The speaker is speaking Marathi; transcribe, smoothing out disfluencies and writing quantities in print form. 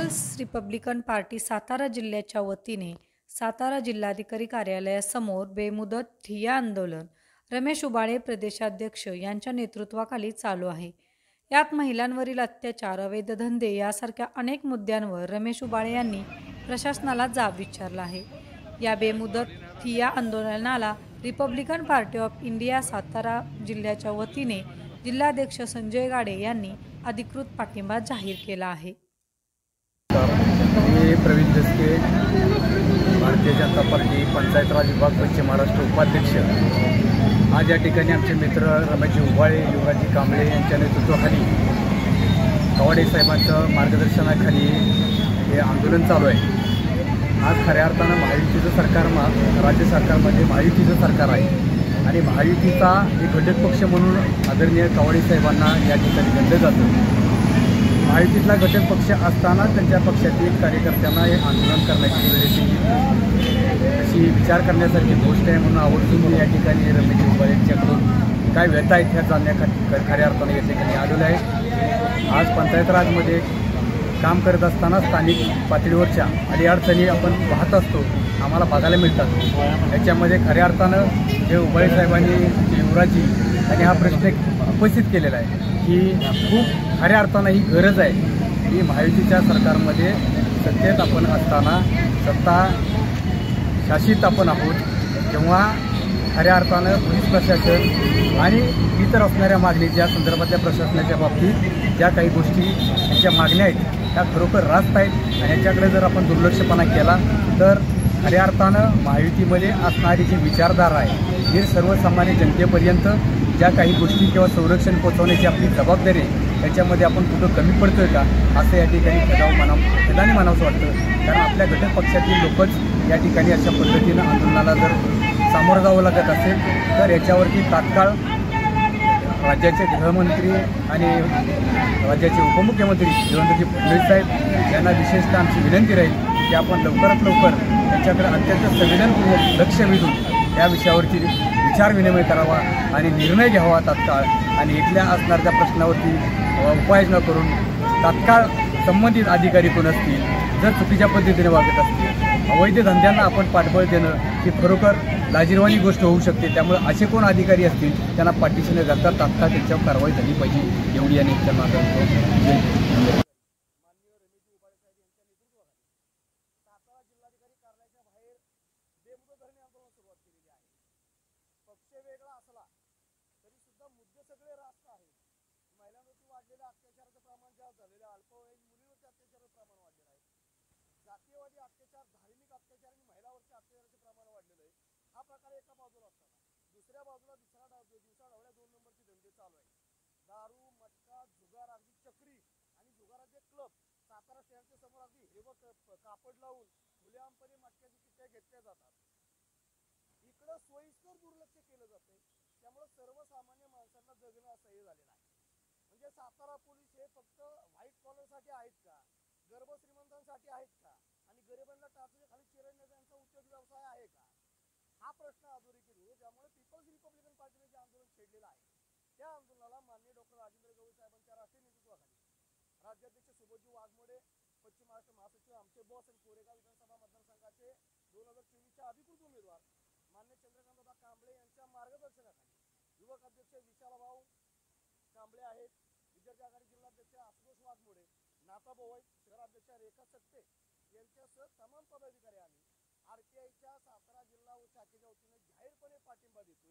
पीपल्स रिपब्लिकन पार्टी सातारा जिल्ह्याच्या वतीने सातारा जिल्हाधिकारी कार्यालयासमोर बेमुदत ठिय्या आंदोलन रमेश उबाळे प्रदेशाध्यक्ष यांच्या नेतृत्वाखाली चालू आहे। यात महिलांवरील अत्याचार, अवैध धंदे यासारख्या अनेक मुद्द्यांवर रमेश उबाळे यांनी प्रशासनाला जाब विचारला आहे। या बेमुदत ठिय्या आंदोलनाला Republican party of India Satara जिल्ह्याच्या वतीने जिल्हाध्यक्ष संजय गाडे यांनी अधिकृत पाठिंबा जाहीर केला आहे। मी प्रवीण दसके, भारतीय जनता पार्टी पंचायत राज विभाग पश्चिम महाराष्ट्र उपाध्यक्ष। आज या ठिकाणी आमचे मित्र रमेश उबाळे, युवराजी कांबळे यांच्या नेतृत्वाखाली कवाडे साहेबांच्या मार्गदर्शनाखाली हे आंदोलन चालू आहे। आज खऱ्या अर्थानं महायुतीचं सरकार राज्य सरकारमध्ये महायुतीचं सरकार आहे आणि महायुतीचा एक घटक पक्ष म्हणून आदरणीय कवाडे साहेबांना या ठिकाणी गणलं जातं। महायुतीतला घटक पक्ष असताना त्यांच्या पक्षातील कार्यकर्त्यांना हे आंदोलन करण्याची वेळेची अशी विचार करण्यासारखी गोष्ट आहे म्हणून आवर्जून मी या ठिकाणी रमेश उबाळे यांच्याकडून काय व्यथा आहेत ह्या जाणण्यासाठी खऱ्या अर्थानं या ठिकाणी आलेलो आहे। आज पंचायत राजमध्ये काम करत असताना स्थानिक पातळीवरच्या अडीअडचणी आपण पाहत असतो, आम्हाला बघायला मिळतात। याच्यामध्ये खऱ्या अर्थानं जे उबाळे साहेबांनी युवराजी आणि हा प्रश्न उपस्थित केलेला आहे की खूप खऱ्या अर्थानं ही गरज आहे की महायुतीच्या सरकारमध्ये सत्तेत आपण असताना सत्ता शासित आपण आहोत तेव्हा खऱ्या अर्थानं पोलीस प्रशासन आणि इतर असणाऱ्या मागणी ज्या संदर्भातल्या प्रशासनाच्या बाबतीत ज्या काही गोष्टी यांच्या मागण्या आहेत त्या खरोखर रास्त आहेत आणि याच्याकडे जर आपण दुर्लक्षपणा केला तर खऱ्या अर्थानं महायुतीमध्ये असणारी जी विचारधारा आहे ही सर्वसामान्य जनतेपर्यंत ज्या काही गोष्टी किंवा संरक्षण पोहोचवण्याची आपली जबाबदारी आहे त्याच्यामध्ये आपण कुठं कमी पडतोय का असं या ठिकाणी खेदाने म्हणावंसं वाटतं। कारण आपल्या घटक पक्षातील लोकच या ठिकाणी अशा पद्धतीनं आंदोलनाला जर सामोरं जावं लागत असेल तर याच्यावरती तात्काळ राज्याचे गृहमंत्री आणि राज्याचे उपमुख्यमंत्री देवेंद्रजी फडणवीस साहेब यांना विशेषतः आमची विनंती राहील की आपण लवकरात लवकर त्यांच्याकडे अत्यंत संवेदनपूर्वक लक्ष वेधून या विषयावरती विचार विनिमय करावा आणि निर्णय घ्यावा तात्काळ आणि इथल्या असणाऱ्या प्रश्नावरती उपाययोजना करून तात्काळ संबंधित अधिकारी कोण असतील जर चुकीच्या पद्धतीने वागत असतील अवैध धंद्यांना आपण पाठबळ देणं ही खरोखर लाजिरवाणी गोष्ट होऊ शकते। त्यामुळे असे कोण अधिकारी असतील त्यांना पाठीशी न घालता तात्काळ त्यांच्यावर कारवाई झाली पाहिजे एवढी आणि त्यांना मागणी पक्ष वेगळा असला तरी सुद्धा मुद्दे सगळे रास्त आहेत। महिलांवरती वाढलेल्या अत्याचाराचं प्रमाण जास्त झालेलं आहे, अल्पवयीन मुलीवरती अत्याचाराचं प्रमाण वाढलेलं आहे, जातीयवादी अत्याचार, धार्मिक अत्याचार आणि महिलावरती अत्याचाराचं प्रमाण वाढलेलं आहे। हा प्रकार एका बाजूला असताना दुसऱ्या बाजूला दिवसाढवळ्या 2 नंबरचे धंदे चालू आहेत। दारू, मटका, जुगार, अगदी चक्री आणि जुगाराचे क्लब सातारा स्टँडच्या समोर अगदी हिरवं कापड लावून खुलेआमपणे मटक्याची चिठ्ठ्या घेतल्या जातात। इकडं सोयीस्कर दुर्लक्ष केलं जाते, त्यामुळे सर्वसामान्य माणसांना जगणं असह्य झालेलं आहे। म्हणजे सातारा पोलीस हे फक्त व्हाईट कॉलरसाठी आहेत का, गर्भश्रीमंतांसाठी आहेत का आणि गरिबांना टाचूच्या खाली चिरडण्याचा यांचा उद्योग व्यवसाय आहे का, हा प्रश्न अधोरेखित होतो। त्यामुळे पीपल्स रिपब्लिकन पार्टीने जे आंदोलन छेडलेलं आहे त्या आंदोलनाला माननीय डॉक्टर राजेंद्र गवळी साहेबांच्या राष्ट्रीय नेतृत्वाखाली राज्याध्यक्ष सुबोधजी वाघमोडे, पश्चिम महाराष्ट्र महासचिव आमचे बॉस आणि कोरेगाव विधानसभा मतदारसंघाचे 2024चे अधिकृत उमेदवार मान्य चंद्रकांतदादा कांबळे यांच्या मार्गदर्शनाखाली युवक अध्यक्ष विशालभाऊ कांबळे आहेत, विद्यार्थी आघाडी जिल्हाध्यक्ष आशुतोष वाघमोडे, नाथाभाऊ शहराध्यक्ष रेखा सक्ते यांच्यासह तमाम पदाधिकारी आम्ही आरटीआयच्या सातारा जिल्हा व शाखेच्या वतीने जाहीरपणे पाठिंबा देतो।